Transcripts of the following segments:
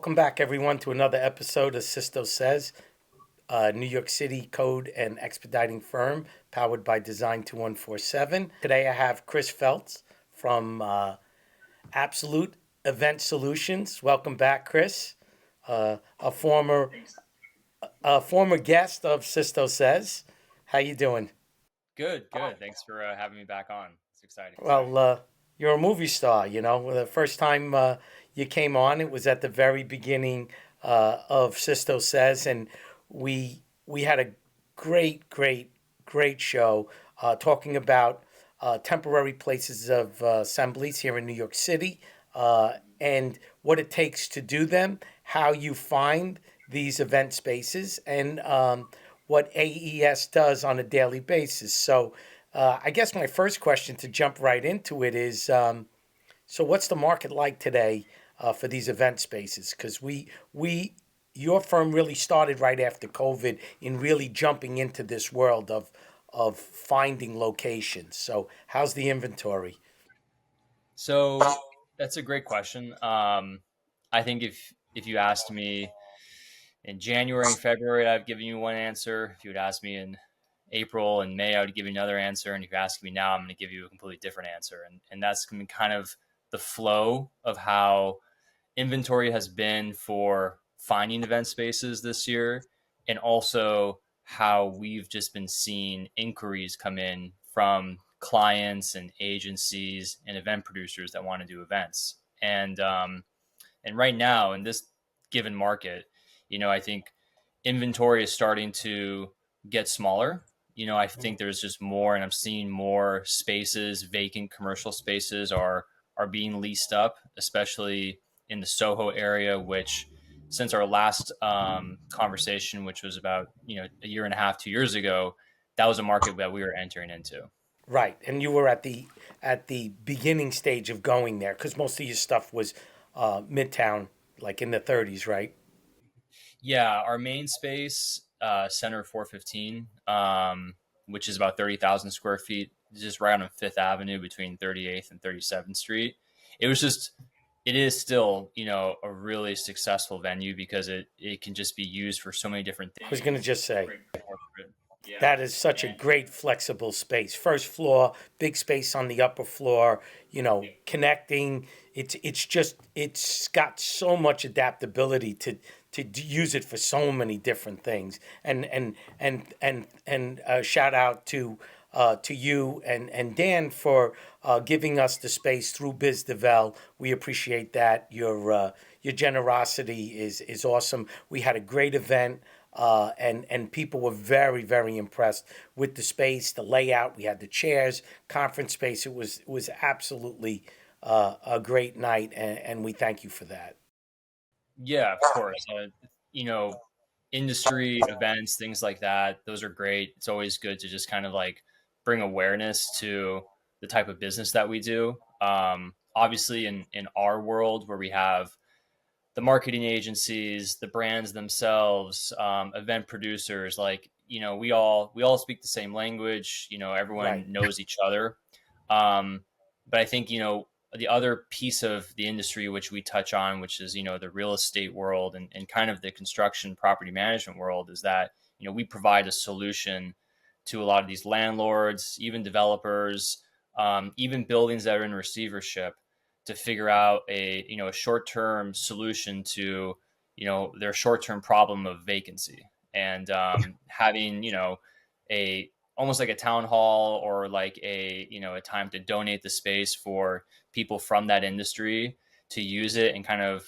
Welcome back, everyone, to another episode of Sisto Says, New York City code and expediting firm powered by Design 2147. Today I have Chris Feltz from Absolute Event Solutions. Welcome back, Chris. A former guest of Sisto Says. How you doing? Good, good. Thanks for having me back on. It's exciting. You're a movie star, you know. The first time you came on, it was at the very beginning of Sisto Says, and we had a great show talking about temporary places of assemblies here in New York City and what it takes to do them, how you find these event spaces, and what AES does on a daily basis. So, I guess my first question to jump right into it is so what's the market like today for these event spaces? Because your firm really started right after COVID in really jumping into this world of finding locations. So how's the inventory? So that's a great question. I think if you asked me in January and February, I've given you one answer. If you would ask me in April and May, I would give you another answer. And if you ask me now, I'm going to give you a completely different answer. And that's going to be kind of the flow of how inventory has been for finding event spaces this year, and also how we've just been seeing inquiries come in from clients and agencies and event producers that want to do events. And right now in this given market, I think inventory is starting to get smaller. I think there's just more, and I'm seeing more spaces, vacant commercial spaces are being leased up, especially in the Soho area, which since our last conversation, which was about a year and a half, 2 years ago, that was a market that we were entering into. Right, and you were at the beginning stage of going there because most of your stuff was Midtown, like in the 30s, right? Yeah, our main space, Center 415, which is about 30,000 square feet, just right on Fifth Avenue between 38th and 37th Street. It was just, it is still, a really successful venue because it can just be used for so many different I was things. going to just say Great corporate. Yeah. that is such a great flexible space. First floor, big space on the upper floor, connecting. It's got so much adaptability to use it for so many different things. And shout out to you and Dan for giving us the space through Biz Devel. We appreciate that. Your generosity is awesome. We had a great event. And people were very impressed with the space, the layout. We had the chairs, conference space. It was absolutely a great night, and we thank you for that. Yeah, of course. You know, Industry events, things like that, those are great. It's always good to just kind of like bring awareness to the type of business that we do. Obviously, in our world where we have the marketing agencies, the brands themselves, event producers, like we all speak the same language. Right. Everyone knows each other. Um, but I think the other piece of the industry which we touch on, which is the real estate world and kind of the construction property management world, is that we provide a solution to a lot of these landlords, even developers, even buildings that are in receivership, to figure out a short term solution to their short term problem of vacancy, and having a almost like a town hall, or like a time to donate the space for people from that industry to use it and kind of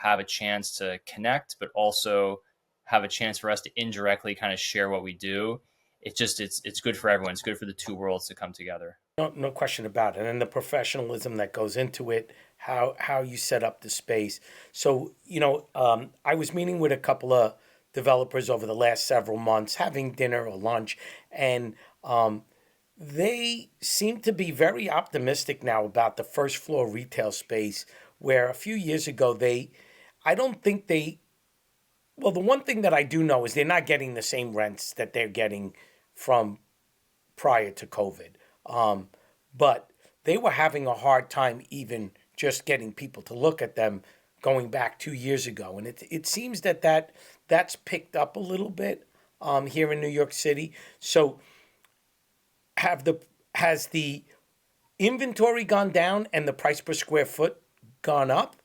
have a chance to connect, but also have a chance for us to indirectly kind of share what we do. It's good for everyone. It's good for the two worlds to come together. No question about it. And the professionalism that goes into it, how you set up the space. So, I was meeting with a couple of developers over the last several months, having dinner or lunch, and they seem to be very optimistic now about the first floor retail space, where a few years ago I don't think well, the one thing that I do know is they're not getting the same rents that they're getting from prior to COVID. Um, but they were having a hard time even just getting people to look at them going back 2 years ago, and it seems that's picked up a little bit here in New York City. So have the has the inventory gone down and the price per square foot gone up,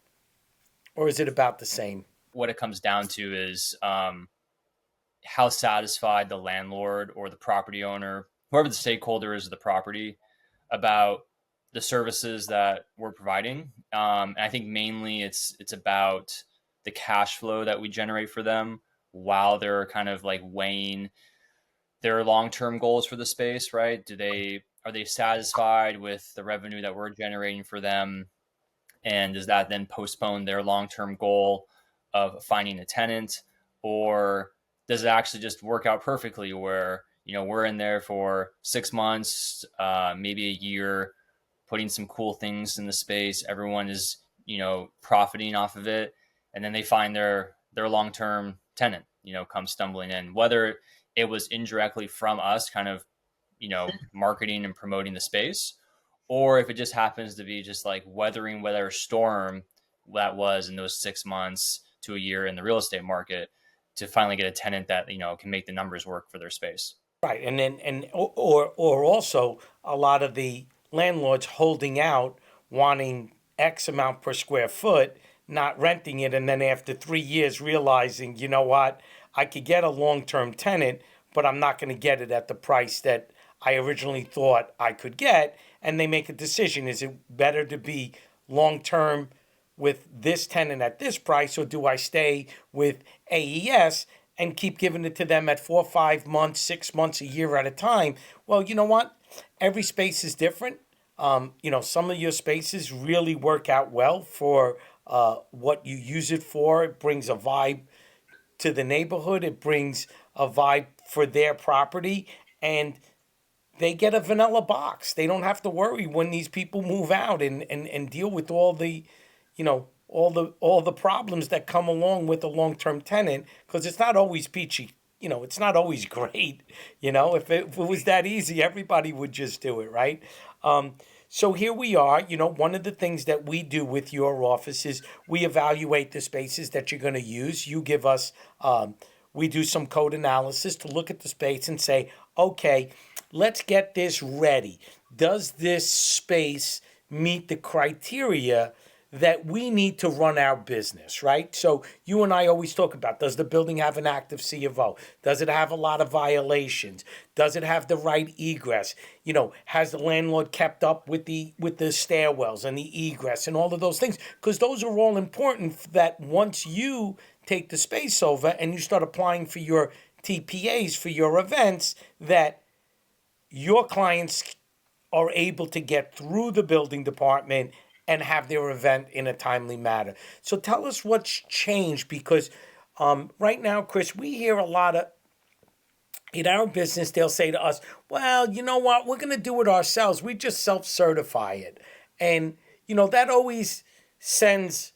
or is it about the same? What it comes down to is how satisfied the landlord or the property owner, whoever the stakeholder is of the property, about the services that we're providing. And I think mainly it's about the cash flow that we generate for them while they're kind of like weighing their long-term goals for the space, right? Do they are they satisfied with the revenue that we're generating for them? And does that then postpone their long-term goal of finding a tenant? Or does it actually just work out perfectly where, we're in there for 6 months, maybe a year, putting some cool things in the space. Everyone is, profiting off of it. And then they find their long-term tenant, come stumbling in, whether it was indirectly from us kind of, marketing and promoting the space, or if it just happens to be just like weathering whatever storm that was in those 6 months to a year in the real estate market to finally get a tenant that can make the numbers work for their space. Right, and then or also a lot of the landlords holding out, wanting X amount per square foot, not renting it, and then after 3 years realizing, you know what, I could get a long-term tenant, but I'm not going to get it at the price that I originally thought I could get, and they make a decision: is it better to be long-term with this tenant at this price, or do I stay with AES and keep giving it to them at 4 or 5 months, 6 months, a year at a time? Well, you know what? Every space is different. Some of your spaces really work out well for what you use it for. It brings a vibe to the neighborhood. It brings a vibe for their property, and they get a vanilla box. They don't have to worry when these people move out and deal with all the, all the problems that come along with a long-term tenant, because it's not always peachy. It's not always great. If it was that easy, everybody would just do it, right? So here we are. One of the things that we do with your office is we evaluate the spaces that you're going to use. You give us, we do some code analysis to look at the space and say, okay, let's get this ready. Does this space meet the criteria that we need to run our business, right? So you and I always talk about, does the building have an active C of O? Does it have a lot of violations? Does it have the right egress? Has the landlord kept up with the stairwells and the egress and all of those things? Because those are all important, that once you take the space over and you start applying for your TPAs for your events, that your clients are able to get through the building department and have their event in a timely manner. So tell us what's changed, because right now, Chris, we hear a lot of, in our business, they'll say to us, well, you know what, we're going to do it ourselves. We just self-certify it. And, that always sends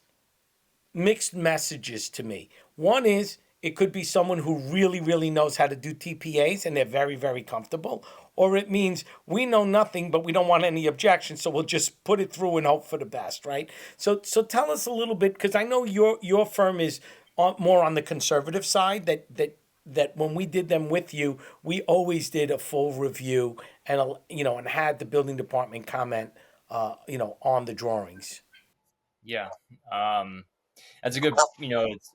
mixed messages to me. One is, it could be someone who really, really knows how to do TPAs and they're very, very comfortable. Or it means we know nothing, but we don't want any objections, so we'll just put it through and hope for the best, right? So tell us a little bit, because I know your firm is more on the conservative side. That when we did them with you, we always did a full review and had the building department comment, on the drawings. Yeah. That's a good,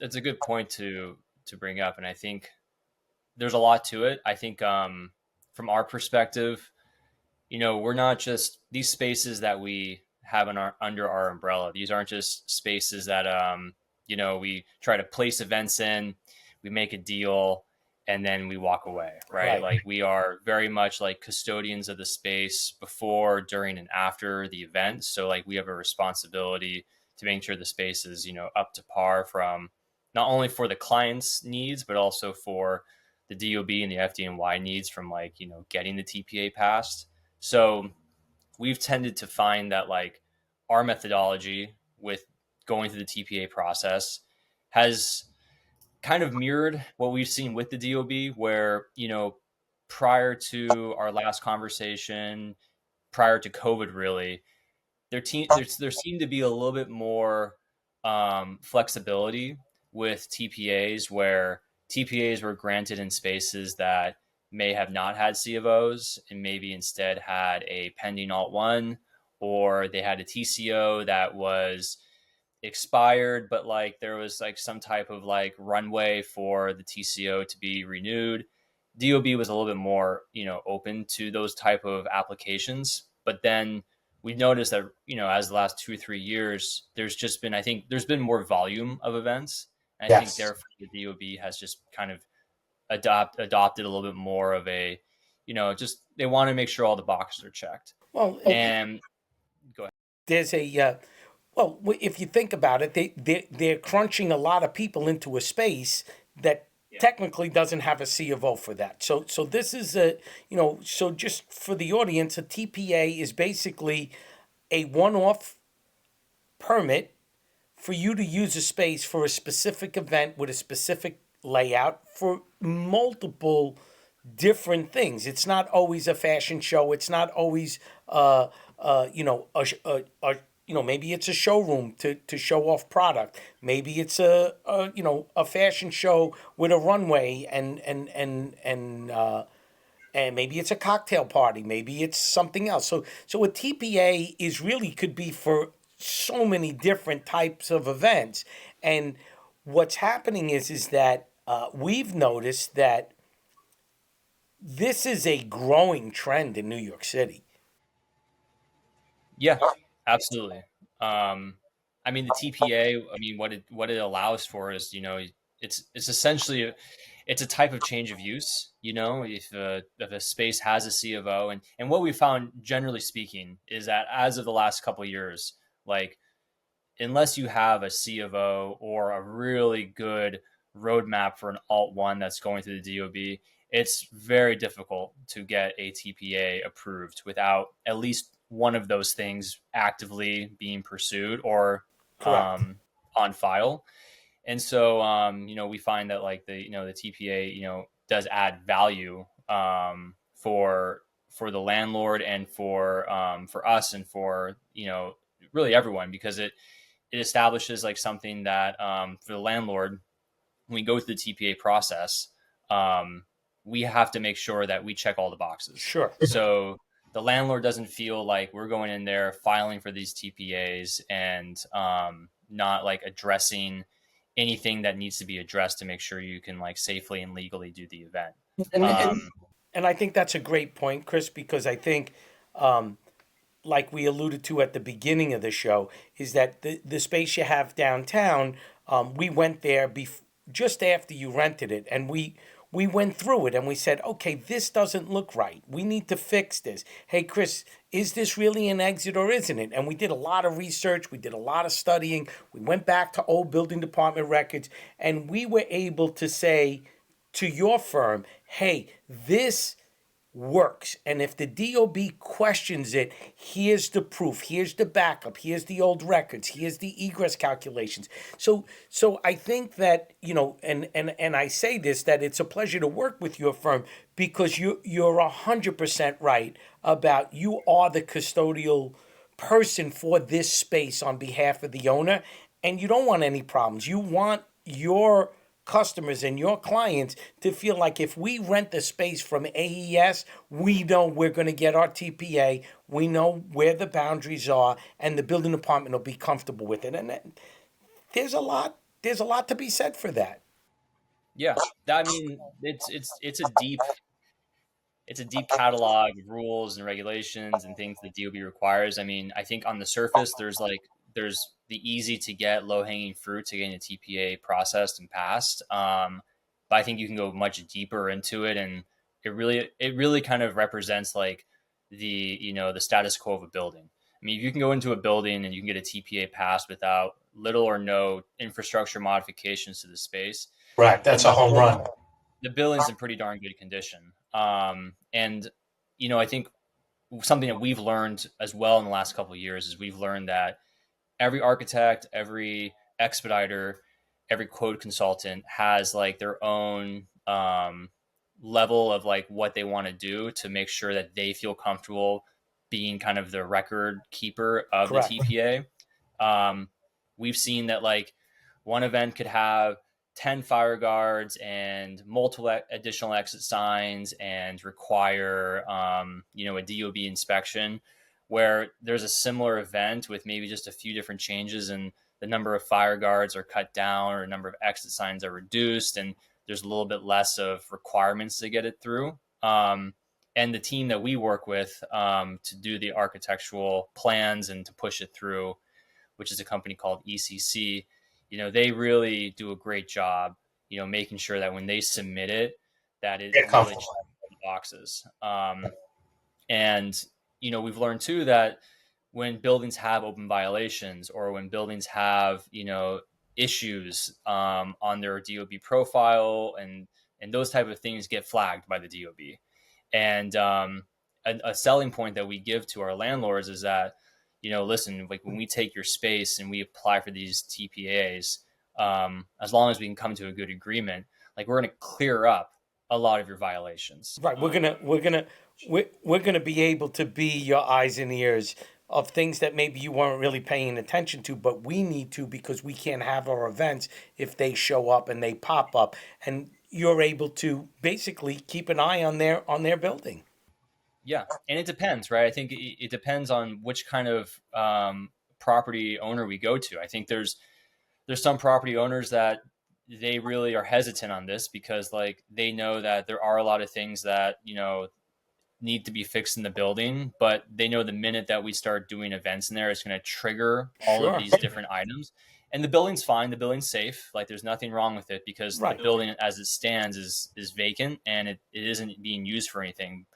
it's a good point to bring up. And I think there's a lot to it. I think from our perspective, we're not just these spaces that we have in our under our umbrella. These aren't just spaces that we try to place events in, we make a deal, and then we walk away, right? Right. Like we are very much like custodians of the space before, during, and after the event. So like we have a responsibility to make sure the space is, up to par from not only for the client's needs, but also for the DOB and the FDNY needs from like, getting the TPA passed. So we've tended to find that like our methodology with going through the TPA process has kind of mirrored what we've seen with the DOB, where, prior to our last conversation, prior to COVID, really, there seemed to be a little bit more flexibility with TPAs, where TPAs were granted in spaces that may have not had C of Os and maybe instead had a pending Alt 1, or they had a TCO that was expired, but like there was like some type of like runway for the TCO to be renewed. DOB was a little bit more, open to those type of applications. But then we noticed that, as the last 2 or 3 years, there's just been, I think there's been more volume of events. And I think Yes. therefore the DOB has just kind of adopted a little bit more of a, just they want to make sure all the boxes are checked. Well, And go ahead. there's a if you think about it, they're crunching a lot of people into a space that Yeah. technically doesn't have a C of O for that. So this is a so just for the audience, a TPA is basically a one-off permit for you to use a space for a specific event with a specific layout for multiple different things. It's not always a fashion show. It's not always, maybe it's a showroom to show off product. Maybe it's a fashion show with a runway and maybe it's a cocktail party. Maybe it's something else. So a TPA is really could be for so many different types of events. And what's happening is that we've noticed that this is a growing trend in New York City. Yeah, absolutely. Um, I mean, the TPA. I mean, what it allows for is, it's essentially it's a type of change of use. If a space has a C of O, and what we found, generally speaking, is that as of the last couple of years, like unless you have a C of O or a really good roadmap for an Alt 1 that's going through the DOB, it's very difficult to get a TPA approved without at least one of those things actively being pursued or Correct. on file. And so, we find that like the TPA, does add value for the landlord and for us and for really everyone, because it establishes like something that for the landlord, when we go through the TPA process, um, we have to make sure that we check all the boxes. Sure. So the landlord doesn't feel like we're going in there filing for these TPAs and not like addressing anything that needs to be addressed to make sure you can like safely and legally do the event. And Um, and I think that's a great point, Chris, because I think um, like we alluded to at the beginning of the show, is that the space you have downtown, we went there just after you rented it, and we went through it and we said, okay, this doesn't look right. We need to fix this. Hey, Chris, is this really an exit or isn't it? And we did a lot of research. We did a lot of studying. We went back to old building department records, and we were able to say to your firm, hey, this works. And if the DOB questions it, here's the proof, here's the backup, here's the old records, here's the egress calculations. So I think that, and I say this, that it's a pleasure to work with your firm because you're 100% right about you are the custodial person for this space on behalf of the owner, and you don't want any problems. You want your customers and your clients to feel like if we rent the space from AES, we know we're going to get our TPA, we know where the boundaries are, and the building department will be comfortable with it. And there's a lot to be said for that. yeah, I mean, it's a deep catalog of rules and regulations and things that DOB requires. I mean, I think on the surface, there's the easy to get, low hanging fruit to getting a TPA processed and passed. But I think you can go much deeper into it, and it really kind of represents like the status quo of a building. I mean, if you can go into a building and you can get a TPA passed without little or no infrastructure modifications to the space, Right, that's then a home run. the building's in pretty darn good condition. And I think something that we've learned as well in the last couple of years is we've learned that every architect, every expediter, every code consultant has like their own level of like what they want to do to make sure that they feel comfortable being kind of the record keeper of the Correct. TPA. Um, we've seen that like one event could have 10 fire guards and multiple additional exit signs and require, a DOB inspection, where there's a similar event with maybe just a few different changes, and the number of fire guards are cut down or the number of exit signs are reduced, and there's a little bit less of requirements to get it through. And the team that we work with to do the architectural plans and to push it through, which is a company called ECC, they really do a great job, making sure that when they submit it, that it Get really comfortable. checks all the boxes. And, we've learned too that when buildings have open violations, or when buildings have, issues on their DOB profile, and those type of things get flagged by the DOB. And a selling point that we give to our landlords is that, listen, like when we take your space and we apply for these TPAs, as long as we can come to a good agreement, like we're going to clear up a lot of your violations. Right. We're gonna be able to be your eyes and ears of things that maybe you weren't really paying attention to, but we need to, because we can't have our events if they show up and they pop up, and you're able to basically keep an eye on their building. Yeah, and it depends, right? I think it depends on which kind of property owner we go to. I think there's some property owners that they really are hesitant on this because like they know that there are a lot of things that need to be fixed in the building, but they know the minute that we start doing events in there, it's going to trigger all of Sure. these different items. And the building's fine, the building's safe, like there's nothing wrong with it because the Right. building as it stands is vacant and it isn't being used for anything.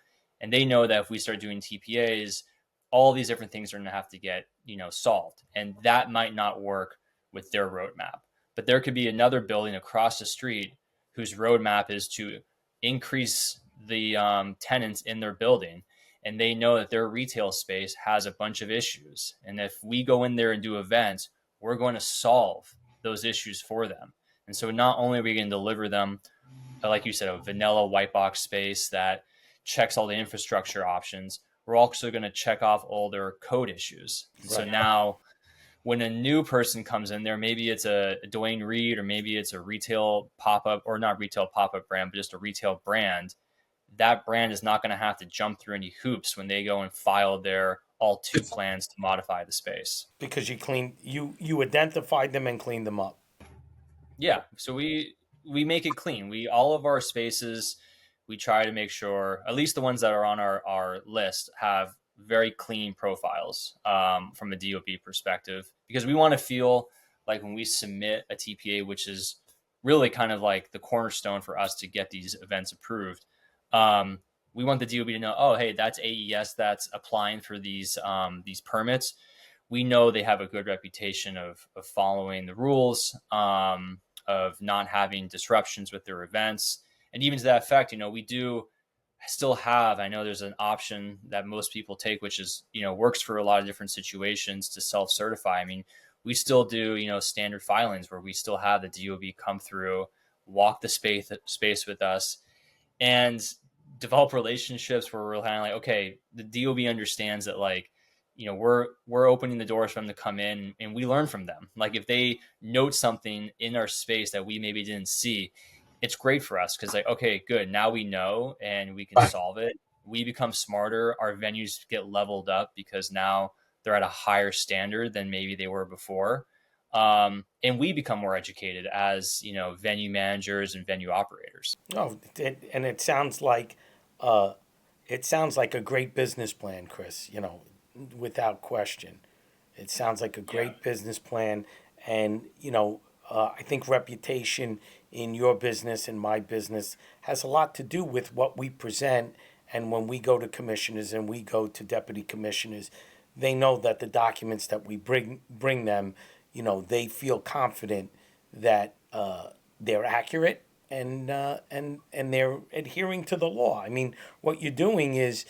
And they know that if we start doing TPAs, all these different things are going to have to get solved, and that might not work with their roadmap. But there could be another building across the street whose roadmap is to increase the tenants in their building, and they know that their retail space has a bunch of issues. And if we go in there and do events, we're going to solve those issues for them. And so not only are we going to deliver them, like you said, a vanilla white box space that checks all the infrastructure options, we're also going to check off all their code issues. And so Right. now when a new person comes in there, maybe it's a Dwayne Reed, or maybe it's a retail pop-up, or not retail pop-up brand, but just a retail brand, that brand is not going to have to jump through any hoops when they go and file their all two plans to modify the space. Because you identified them and cleaned them up. Yeah, so we make it clean. We all of our spaces, we try to make sure at least the ones that are on our list have very clean profiles from a DOB perspective, because we want to feel like when we submit a TPA, which is really kind of like the cornerstone for us to get these events approved. We want the DOB to know, oh, hey, that's AES that's applying for these permits. We know they have a good reputation of following the rules, of not having disruptions with their events. And even to that effect, we do still have, I know there's an option that most people take, which is, works for a lot of different situations, to self-certify. I mean, we still do, standard filings where we still have the DOB come through, walk the space with us, and develop relationships where we're kind of like, okay, the DOB understands that, like, we're opening the doors for them to come in, and we learn from them. Like if they note something in our space that we maybe didn't see, it's great for us because like, okay, good, now we know and we can solve it. We become smarter. Our venues get leveled up because now they're at a higher standard than maybe they were before. And we become more educated as venue managers and venue operators. Oh, and uh, it sounds like a great business plan, Chris. Without question, it sounds like a Yeah. great business plan, and I think reputation in your business and my business has a lot to do with what we present. And when we go to commissioners and we go to deputy commissioners, they know that the documents that we bring them, they feel confident that they're accurate, and they're adhering to the law. I mean, what you're doing is,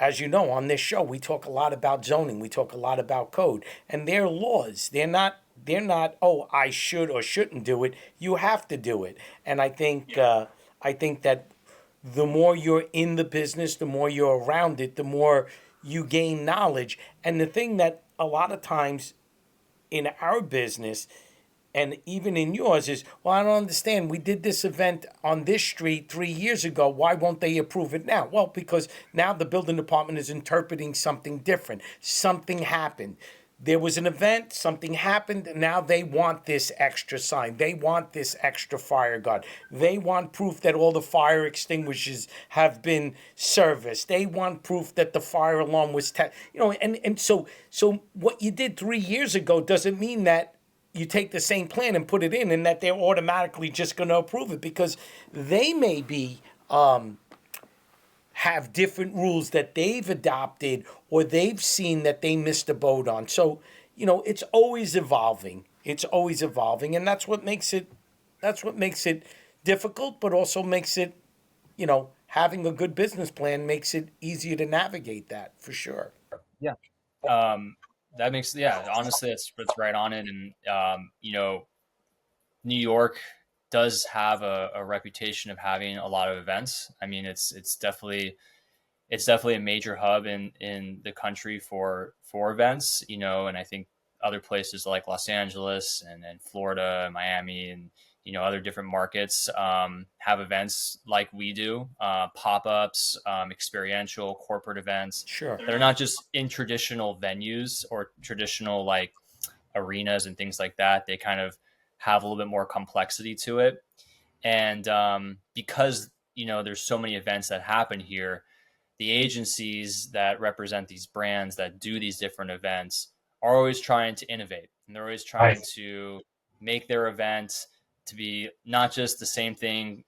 as you know, on this show, we talk a lot about zoning. We talk a lot about code, and they're laws. They're not. They're not. Oh, I should or shouldn't do it. You have to do it. And I think. I think that the more you're in the business, the more you're around it, the more you gain knowledge. And the thing that a lot of times in our business and even in yours is, well, I don't understand. We did this event on this street 3 years ago. Why won't they approve it now? Well, because now the building department is interpreting something different. Something happened. There was an event, something happened, and now they want this extra sign. They want this extra fire guard. They want proof that all the fire extinguishers have been serviced. They want proof that the fire alarm was and so what you did 3 years ago doesn't mean that you take the same plan and put it in and that they're automatically just going to approve it, because they may be have different rules that they've adopted or they've seen that they missed a boat on. So, it's always evolving. It's always evolving, and that's what makes it difficult, but also makes it, having a good business plan makes it easier to navigate that for sure. Yeah. Um, that makes, yeah, honestly, that's right on it. And, New York does have a reputation of having a lot of events. I mean, it's definitely a major hub in the country for events, and I think other places like Los Angeles and Florida, Miami, and other different markets have events like we do, pop-ups, experiential corporate events Sure. that are not just in traditional venues or traditional like arenas and things like that. They kind of have a little bit more complexity to it, and because there's so many events that happen here, the agencies that represent these brands that do these different events are always trying to innovate, and they're always trying Nice. to make their events to be not just the same thing,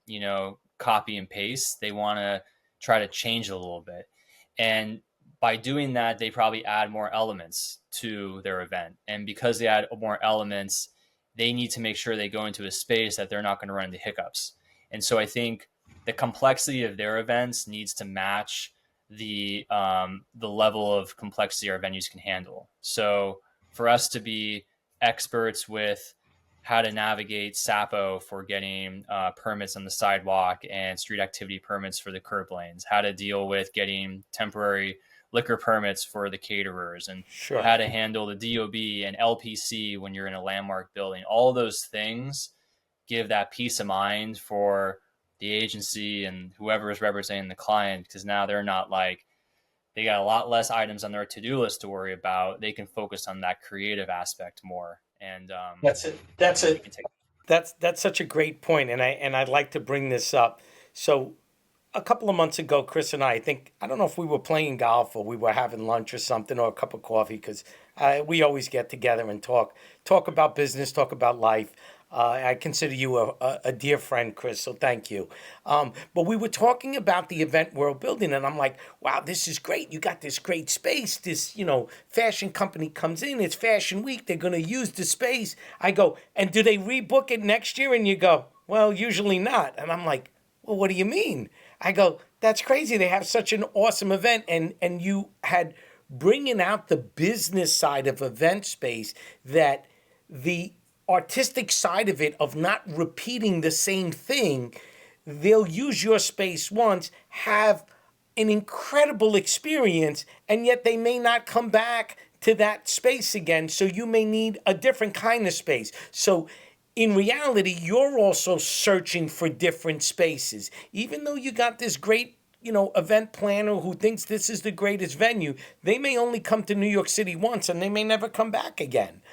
copy and paste. They want to try to change it a little bit. And by doing that, they probably add more elements to their event. And because they add more elements, they need to make sure they go into a space that they're not going to run into hiccups. And so I think the complexity of their events needs to match the level of complexity our venues can handle. So for us to be experts with how to navigate SAPO for getting permits on the sidewalk and street activity permits for the curb lanes, how to deal with getting temporary liquor permits for the caterers, and Sure. how to handle the DOB and LPC when you're in a landmark building. All those things give that peace of mind for the agency and whoever is representing the client, because now they're not like, they got a lot less items on their to-do list to worry about. They can focus on that creative aspect more, and That's it. That's they it. can take. That's such a great point, and I'd like to bring this up. So a couple of months ago, Chris and I don't know if we were playing golf or we were having lunch or something or a cup of coffee, because we always get together and talk about business, talk about life. I consider you a dear friend, Chris, so thank you. But we were talking about the event world building, and I'm like, wow, this is great. You got this great space. This, fashion company comes in. It's Fashion Week. They're going to use the space. I go, and do they rebook it next year? And you go, well, usually not. And I'm like, well, what do you mean? I go, that's crazy. They have such an awesome event, and you had bringing out the business side of event space, that the artistic side of it, of not repeating the same thing. They'll use your space once, have an incredible experience, and yet they may not come back to that space again. So you may need a different kind of space. So in reality, you're also searching for different spaces. Even though you got this great, event planner who thinks this is the greatest venue, they may only come to New York City once and they may never come back again.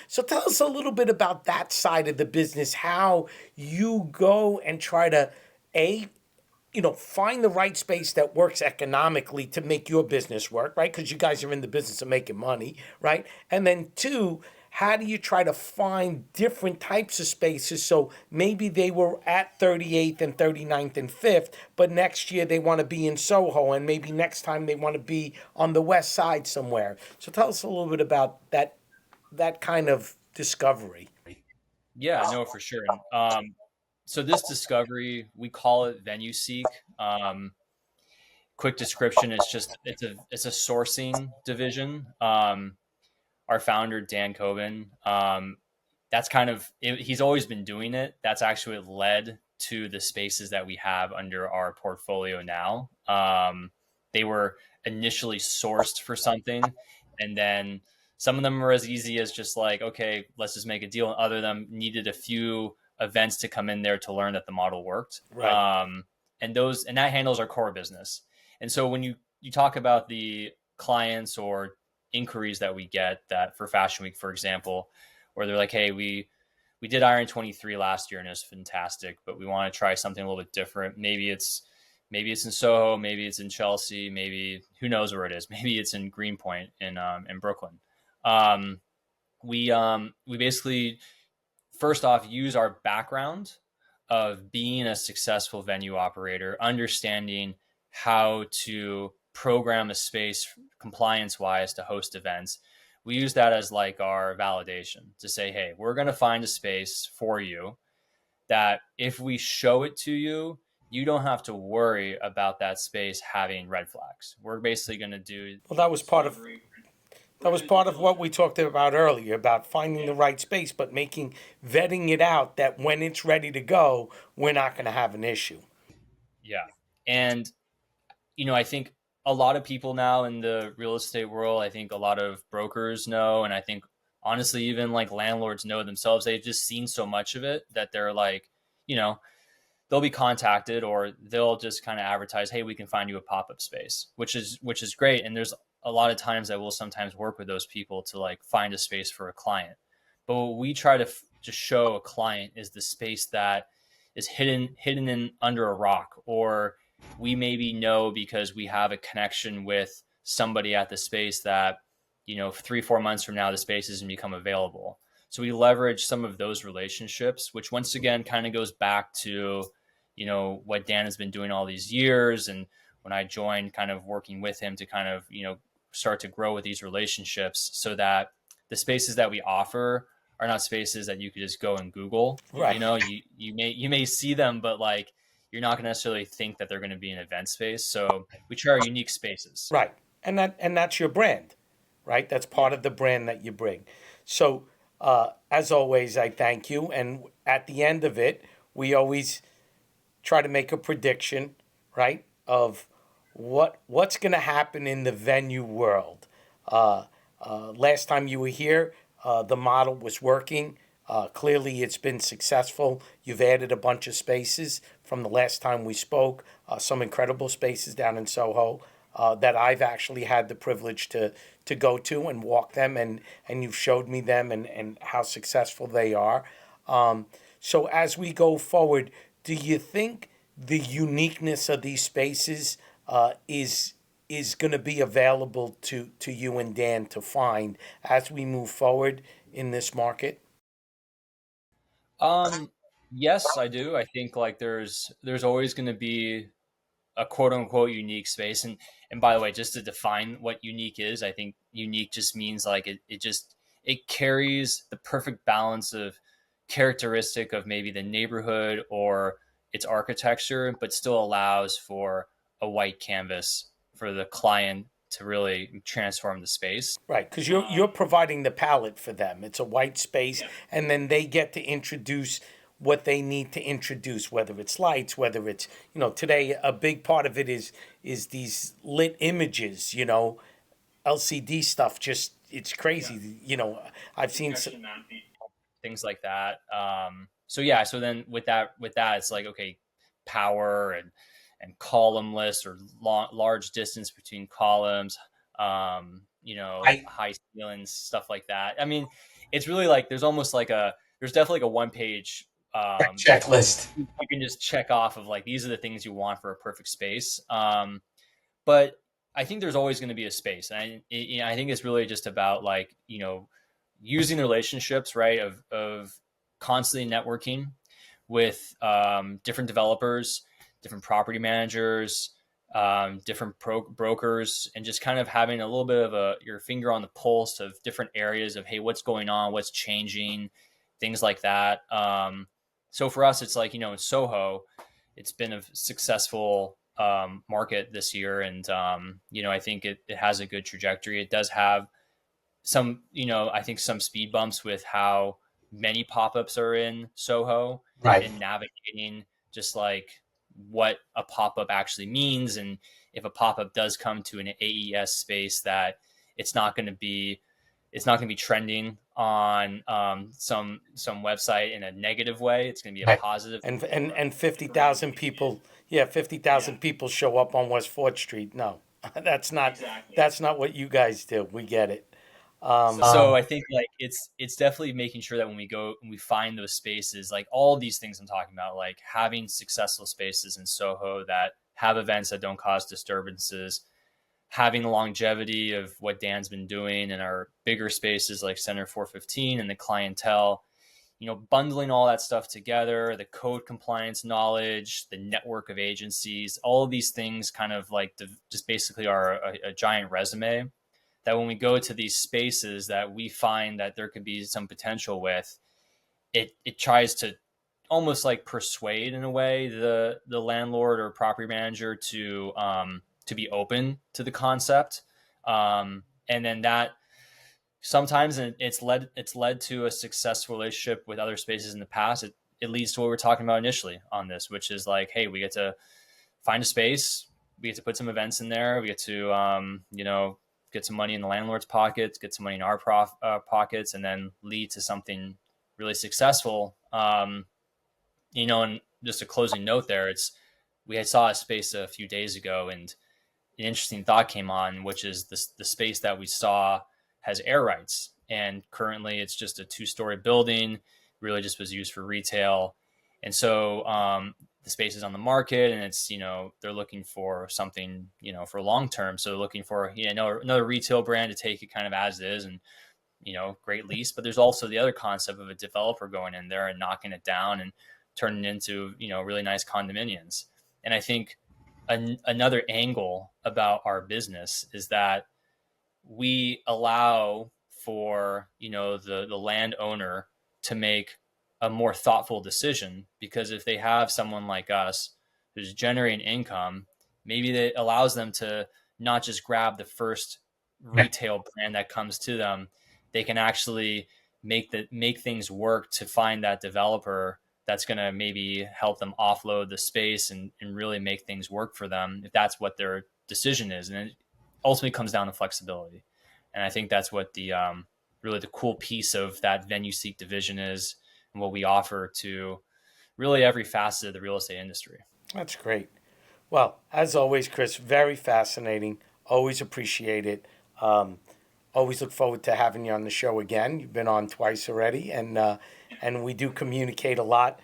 So tell us a little bit about that side of the business, how you go and try to, A, find the right space that works economically to make your business work, right? Because you guys are in the business of making money, right? And then two, how do you try to find different types of spaces? So maybe they were at 38th and 39th and 5th, but next year they want to be in Soho, and maybe next time they want to be on the West Side somewhere. So tell us a little bit about that kind of discovery. Yeah, no, for sure. And so this discovery, we call it Venue Seek. Quick description is just it's a sourcing division. Our founder Dan Coben, that's kind of he's always been doing it. That's actually led to the spaces that we have under our portfolio now. They were initially sourced for something, and then Some of them are as easy as just like, okay, let's just make a deal. And other of them needed a few events to come in there to learn that the model worked. Right. And that handles our core business. And so when you talk about the clients or inquiries that we get that for Fashion Week, for example, where they're like, hey, we did Iron 23 last year and it was fantastic, but we want to try something a little bit different. Maybe it's in Soho, maybe it's in Chelsea, maybe who knows where it is. Maybe it's in Greenpoint in Brooklyn. Um, we basically first off use our background of being a successful venue operator, understanding how to program a space compliance wise to host events. We use that as like our validation to say, hey, we're going to find a space for you that if we show it to you, you don't have to worry about that space having red flags. We're basically going to do Well, that was part of what we talked about earlier about finding the right space, but vetting it out that when it's ready to go, we're not going to have an issue. yeah. And I think a lot of people now in the real estate world, I think a lot of brokers know, and I think honestly, even like landlords know themselves. They've just seen so much of it that they're like, you know, they'll be contacted or they'll just kind of advertise, hey, we can find you a pop-up space, which is great. And there's a lot of times I will sometimes work with those people to like find a space for a client. But what we try to just show a client is the space that is hidden in under a rock, or we maybe know because we have a connection with somebody at the space that 3-4 months from now the space isn't become available. So we leverage some of those relationships, which once again kind of goes back to what Dan has been doing all these years, and when I joined, kind of working with him to kind of start to grow with these relationships, so that the spaces that we offer are not spaces that you could just go and Google. Right. You may see them, but like you're not going to necessarily think that they're going to be an event space. So we try our unique spaces. Right. And that's your brand, right? That's part of the brand that you bring. So, as always, I thank you. And at the end of it, we always try to make a prediction, right, of what's going to happen in the venue world. Last time you were here, the model was working. Clearly, it's been successful. You've added a bunch of spaces from the last time we spoke, some incredible spaces down in Soho that I've actually had the privilege to go to and walk them, and you've showed me them and how successful they are. So as we go forward, do you think the uniqueness of these spaces is going to be available to you and Dan to find as we move forward in this market? Um, yes, I do. I think like there's always going to be a quote unquote unique space. And by the way, just to define what unique is, I think unique just means like it carries the perfect balance of characteristic of maybe the neighborhood or its architecture, but still allows for a white canvas for the client to really transform the space. Right, because you're providing the palette for them. It's a white space, and then they get to introduce what they need to introduce, whether it's lights, whether it's today a big part of it is these lit images, LCD stuff. Just it's crazy. I've seen. Things like that. So yeah, so then with that, it's like okay, power and column list or large distance between columns, I high ceilings, stuff like that. I mean, it's really like there's definitely like a one page checklist. you can just check off of like these are the things you want for a perfect space. But I think there's always going to be a space, and I think it's really just about like using the relationships, right, of constantly networking with different developers, different property managers, different brokers, and just kind of having a little bit of your finger on the pulse of different areas of hey, what's going on, what's changing, things like that. So for us, it's like in Soho, it's been a successful market this year, and I think it has a good trajectory. It does have some, I think some speed bumps with how many pop-ups are in Soho Right. and navigating just like what a pop-up actually means. And if a pop-up does come to an AES space, that it's not going to be it's not going to be trending on some website in a negative way. It's going to be a Right. positive. And 50,000 people, yeah, 50,000 people show up on West 4th Street. No, that's not what you guys do. We get it. So I think like it's definitely making sure that when we go and we find those spaces, like all these things I'm talking about, like having successful spaces in Soho that have events that don't cause disturbances, having the longevity of what Dan's been doing in our bigger spaces like Center 415 and the clientele, bundling all that stuff together, the code compliance knowledge, the network of agencies, all of these things kind of like just basically are a giant resume that when we go to these spaces that we find that there could be some potential with, it tries to almost like persuade in a way the landlord or property manager to be open to the concept, and then that sometimes it's led to a successful relationship with other spaces in the past. It leads to what we're talking about initially on this, which is like, hey, we get to find a space, we get to put some events in there, we get to get some money in the landlord's pockets, get some money in our pockets, and then lead to something really successful. And just a closing note there, we had saw a space a few days ago, and an interesting thought came on, which is the space that we saw has air rights, and currently it's just a 2-story building, really just was used for retail, and so the space is on the market, and it's they're looking for something for long term, so they're looking for another retail brand to take it kind of as is, and great lease. But there's also the other concept of a developer going in there and knocking it down and turning it into really nice condominiums. And I think another angle about our business is that we allow for the landowner to make a more thoughtful decision, because if they have someone like us who's generating income, maybe that allows them to not just grab the first retail brand that comes to them. They can actually make things work to find that developer that's going to maybe help them offload the space and really make things work for them if that's what their decision is. And it ultimately comes down to flexibility. And I think that's what the really the cool piece of that Venue Seek division is, and what we offer to really every facet of the real estate industry. That's great. Well, as always, Chris, very fascinating. Always appreciate it. Always look forward to having you on the show again. You've been on twice already, and we do communicate a lot.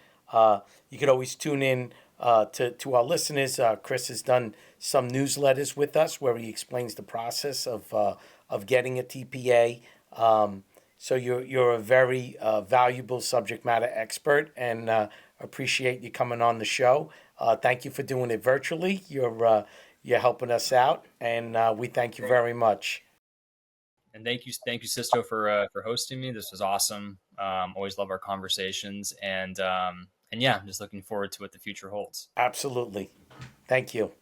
You could always tune in to our listeners. Chris has done some newsletters with us where he explains the process of getting a TPA. So you're a very valuable subject matter expert, and appreciate you coming on the show. Thank you for doing it virtually. You're helping us out, and we thank you very much. And thank you, Sisto, for hosting me. This was awesome. Always love our conversations, and yeah, I'm just looking forward to what the future holds. Absolutely. Thank you.